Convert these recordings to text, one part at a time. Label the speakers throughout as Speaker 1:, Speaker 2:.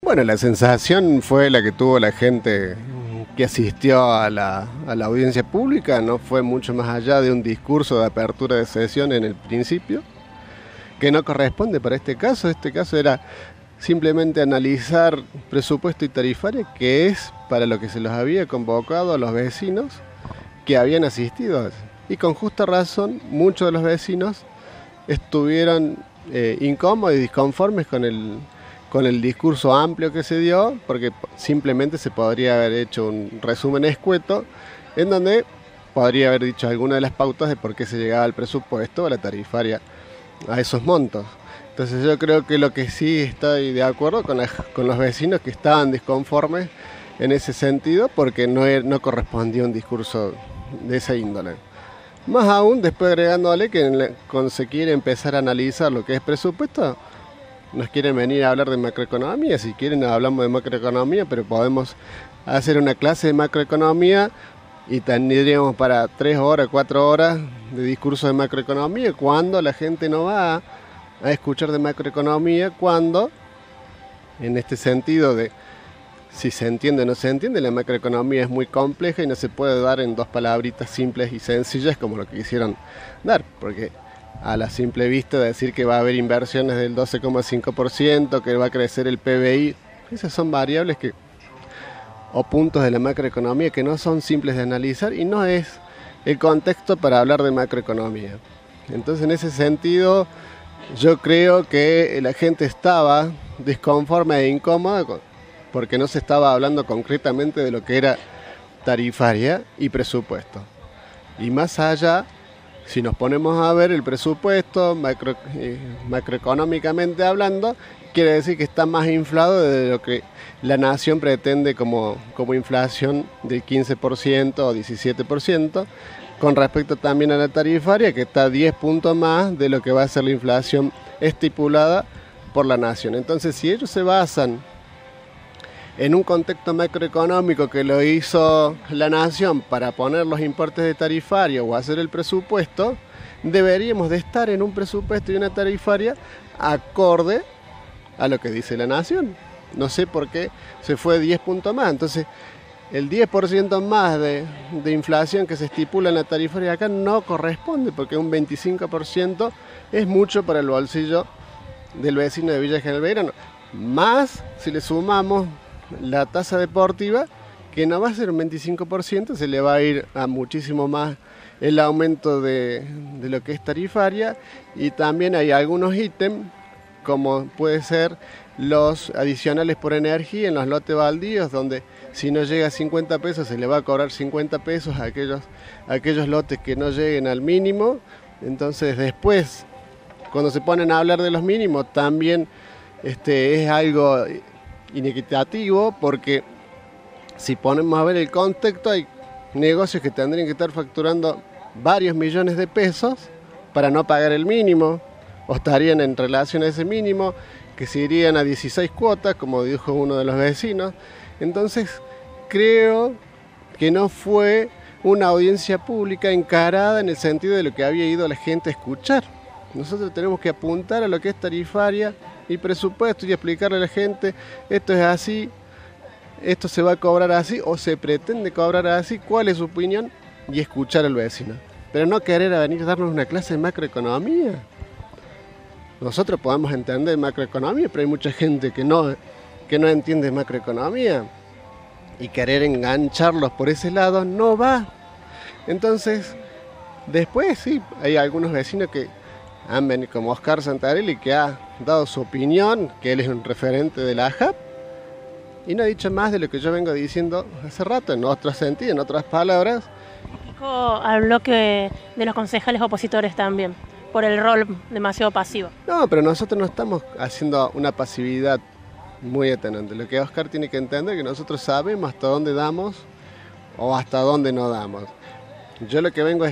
Speaker 1: Bueno, la sensación fue la que tuvo la gente que asistió a la audiencia pública, no fue mucho más allá de un discurso de apertura de sesión en el principio, que no corresponde para este caso. Este caso era simplemente analizar presupuesto y tarifaria, que es para lo que se los había convocado a los vecinos que habían asistido. Y con justa razón, muchos de los vecinos estuvieron incómodos y disconformes con el discurso amplio que se dio, porque simplemente se podría haber hecho un resumen escueto en donde podría haber dicho alguna de las pautas de por qué se llegaba al presupuesto o a la tarifaria a esos montos. Entonces yo creo que lo que sí estoy de acuerdo con los vecinos que estaban disconformes en ese sentido, porque no correspondía un discurso de esa índole. Más aún, después agregándole que cuando se quiere empezar a analizar lo que es presupuesto, nos quieren venir a hablar de macroeconomía. Si quieren hablamos de macroeconomía, pero podemos hacer una clase de macroeconomía y tendríamos para 3 horas, 4 horas de discurso de macroeconomía, cuando la gente no va a escuchar de macroeconomía, cuando, en este sentido de si se entiende o no se entiende, la macroeconomía es muy compleja y no se puede dar en 2 palabritas simples y sencillas como lo que quisieron dar, porque a la simple vista de decir que va a haber inversiones del 12,5%, que va a crecer el PBI, esas son variables o puntos de la macroeconomía que no son simples de analizar y no es el contexto para hablar de macroeconomía. Entonces, en ese sentido, yo creo que la gente estaba disconforme e incómoda porque no se estaba hablando concretamente de lo que era tarifaria y presupuesto. Y más allá, si nos ponemos a ver el presupuesto macroeconómicamente hablando, quiere decir que está más inflado de lo que la nación pretende como inflación del 15% o 17%, con respecto también a la tarifaria, que está 10 puntos más de lo que va a ser la inflación estipulada por la nación. Entonces, si ellos se basan en un contexto macroeconómico que lo hizo la nación para poner los importes de tarifaria o hacer el presupuesto, deberíamos de estar en un presupuesto y una tarifaria acorde a lo que dice la nación. No sé por qué se fue 10 puntos más. Entonces, el 10% más de inflación que se estipula en la tarifaria acá no corresponde, porque un 25% es mucho para el bolsillo del vecino de Villa General Belgrano. Más si le sumamos la tasa deportiva, que no va a ser un 25%, se le va a ir a muchísimo más el aumento de lo que es tarifaria, y también hay algunos ítems, como puede ser los adicionales por energía en los lotes baldíos, donde si no llega a 50 pesos se le va a cobrar 50 pesos a aquellos lotes que no lleguen al mínimo. Entonces después, cuando se ponen a hablar de los mínimos, también es algo inequitativo, porque si ponemos a ver el contexto, hay negocios que tendrían que estar facturando varios millones de pesos para no pagar el mínimo, o estarían en relación a ese mínimo, que se irían a 16 cuotas, como dijo uno de los vecinos. Entonces, creo que no fue una audiencia pública encarada en el sentido de lo que había ido la gente a escuchar. Nosotros tenemos que apuntar a lo que es tarifaria y presupuesto y explicarle a la gente: esto es así, esto se va a cobrar así o se pretende cobrar así, cuál es su opinión, y escuchar al vecino. Pero no querer venir a darnos una clase de macroeconomía. Nosotros podemos entender macroeconomía, pero hay mucha gente que no entiende macroeconomía, y querer engancharlos por ese lado no va. Entonces, después sí, hay algunos vecinos que han venido, como Oscar Santarelli, que ha dado su opinión, que él es un referente de la AJAP, y no ha dicho más de lo que yo vengo diciendo hace rato, en otro sentido, en otras palabras.
Speaker 2: Habló de los concejales opositores también, por el rol demasiado pasivo.
Speaker 1: No, pero nosotros no estamos haciendo una pasividad muy atenante. Lo que Oscar tiene que entender es que nosotros sabemos hasta dónde damos o hasta dónde no damos. Yo lo que vengo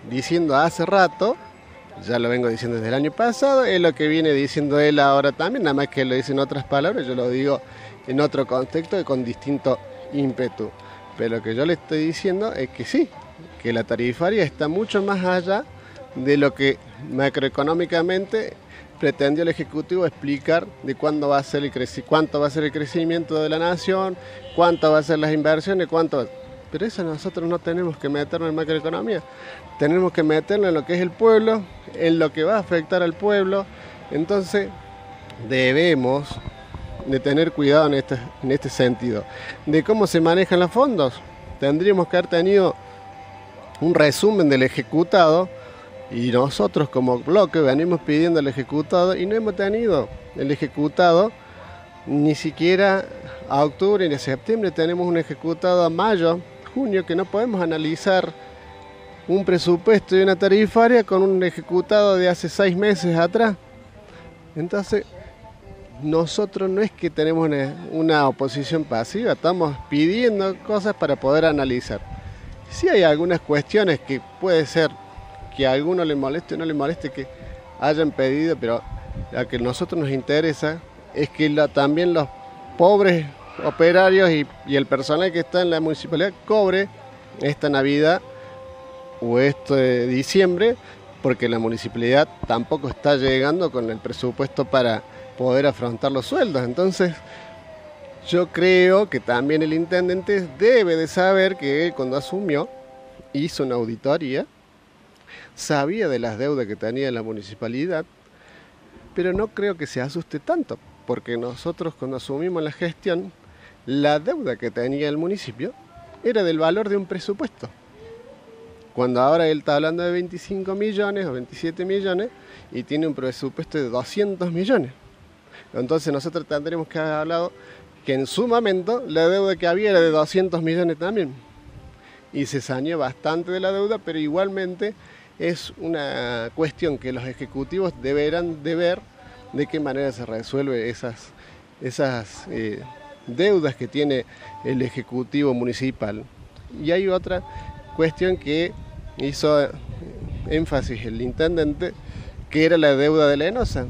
Speaker 1: diciendo hace rato, ya lo vengo diciendo desde el año pasado, es lo que viene diciendo él ahora también, nada más que él lo dice en otras palabras, yo lo digo en otro contexto y con distinto ímpetu. Pero lo que yo le estoy diciendo es que sí, que la tarifaria está mucho más allá de lo que macroeconómicamente pretendió el Ejecutivo explicar de cuánto va a ser el crecimiento de la nación, cuánto va a ser las inversiones, Pero eso nosotros no tenemos que meternos en macroeconomía, tenemos que meternos en lo que es el pueblo, en lo que va a afectar al pueblo. Entonces debemos de tener cuidado en este sentido. De cómo se manejan los fondos, tendríamos que haber tenido un resumen del ejecutado, y nosotros como bloque venimos pidiendo el ejecutado y no hemos tenido el ejecutado ni siquiera a octubre ni a septiembre. Tenemos un ejecutado a mayo, junio, que no podemos analizar un presupuesto y una tarifaria con un ejecutado de hace 6 meses atrás. Entonces, nosotros no es que tenemos una oposición pasiva, estamos pidiendo cosas para poder analizar. Sí hay algunas cuestiones que puede ser que a alguno le moleste o no le moleste que hayan pedido, pero lo que a nosotros nos interesa es que también los pobres operarios y el personal que está en la municipalidad cobre esta Navidad o este diciembre, porque la municipalidad tampoco está llegando con el presupuesto para poder afrontar los sueldos. Entonces, yo creo que también el intendente debe de saber que él, cuando asumió, hizo una auditoría, sabía de las deudas que tenía la municipalidad, pero no creo que se asuste tanto, porque nosotros cuando asumimos la gestión, la deuda que tenía el municipio era del valor de un presupuesto. Cuando ahora él está hablando de 25 millones o 27 millones y tiene un presupuesto de 200 millones. Entonces nosotros tendremos que haber hablado que en su momento la deuda que había era de 200 millones también. Y se saneó bastante de la deuda, pero igualmente es una cuestión que los ejecutivos deberán de ver de qué manera se resuelve esas deudas que tiene el Ejecutivo Municipal. Y hay otra cuestión que hizo énfasis el intendente, que era la deuda de la ENOSA,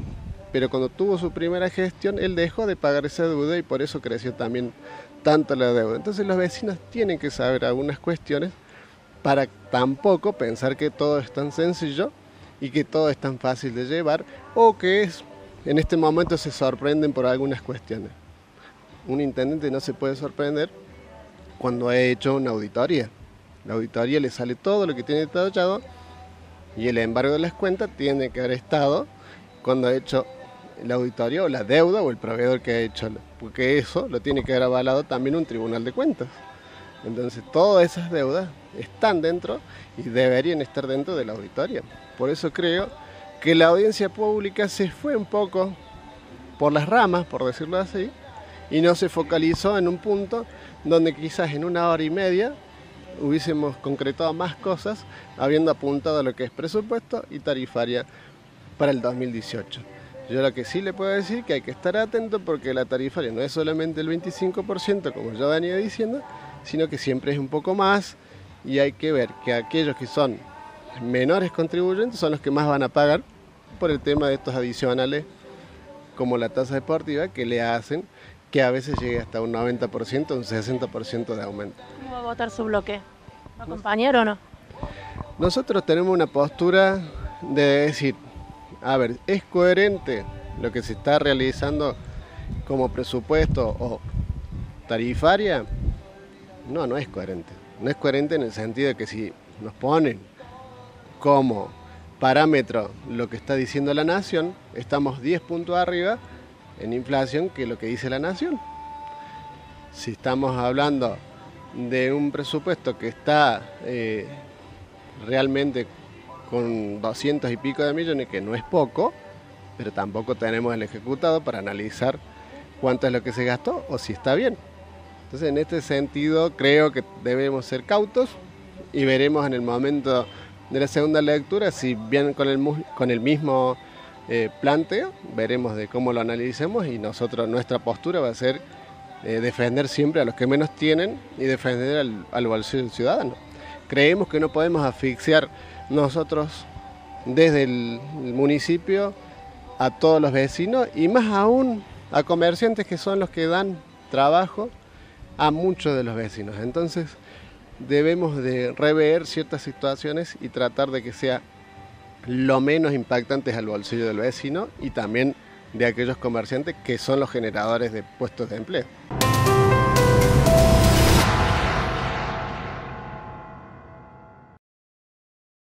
Speaker 1: pero cuando tuvo su primera gestión él dejó de pagar esa deuda y por eso creció también tanto la deuda. Entonces los vecinos tienen que saber algunas cuestiones para tampoco pensar que todo es tan sencillo y que todo es tan fácil de llevar, o que en este momento se sorprenden por algunas cuestiones. Un intendente no se puede sorprender cuando ha hecho una auditoría. La auditoría le sale todo lo que tiene detallado y el embargo de las cuentas tiene que haber estado cuando ha hecho la auditoría o la deuda o el proveedor que ha hecho, porque eso lo tiene que haber avalado también un tribunal de cuentas. Entonces todas esas deudas están dentro y deberían estar dentro de la auditoría. Por eso creo que la audiencia pública se fue un poco por las ramas, por decirlo así, y no se focalizó en un punto donde quizás en 1 hora y media hubiésemos concretado más cosas, habiendo apuntado a lo que es presupuesto y tarifaria para el 2018. Yo lo que sí le puedo decir que hay que estar atento, porque la tarifaria no es solamente el 25%, como yo venía diciendo, sino que siempre es un poco más, y hay que ver que aquellos que son menores contribuyentes son los que más van a pagar por el tema de estos adicionales, como la tasa deportiva, que le hacen que a veces llegue hasta un 90%, un 60% de aumento.
Speaker 2: ¿Cómo va a votar su bloque? ¿Lo acompañaron o no?
Speaker 1: Nosotros tenemos una postura de decir, a ver, ¿es coherente lo que se está realizando como presupuesto o tarifaria? No, no es coherente. No es coherente en el sentido de que si nos ponen como parámetro lo que está diciendo la nación, estamos 10 puntos arriba en inflación que lo que dice la nación. Si estamos hablando de un presupuesto que está realmente con 200 y pico de millones, que no es poco, pero tampoco tenemos el ejecutado para analizar cuánto es lo que se gastó o si está bien. Entonces, en este sentido, creo que debemos ser cautos y veremos en el momento de la segunda lectura si vienen con el mismo planteo, veremos de cómo lo analicemos, y nuestra postura va a ser defender siempre a los que menos tienen y defender al bolsillo del ciudadano. Creemos que no podemos asfixiar nosotros desde el municipio a todos los vecinos, y más aún a comerciantes que son los que dan trabajo a muchos de los vecinos. Entonces debemos de rever ciertas situaciones y tratar de que sea lo menos impactante es al bolsillo del vecino y también de aquellos comerciantes que son los generadores de puestos de empleo.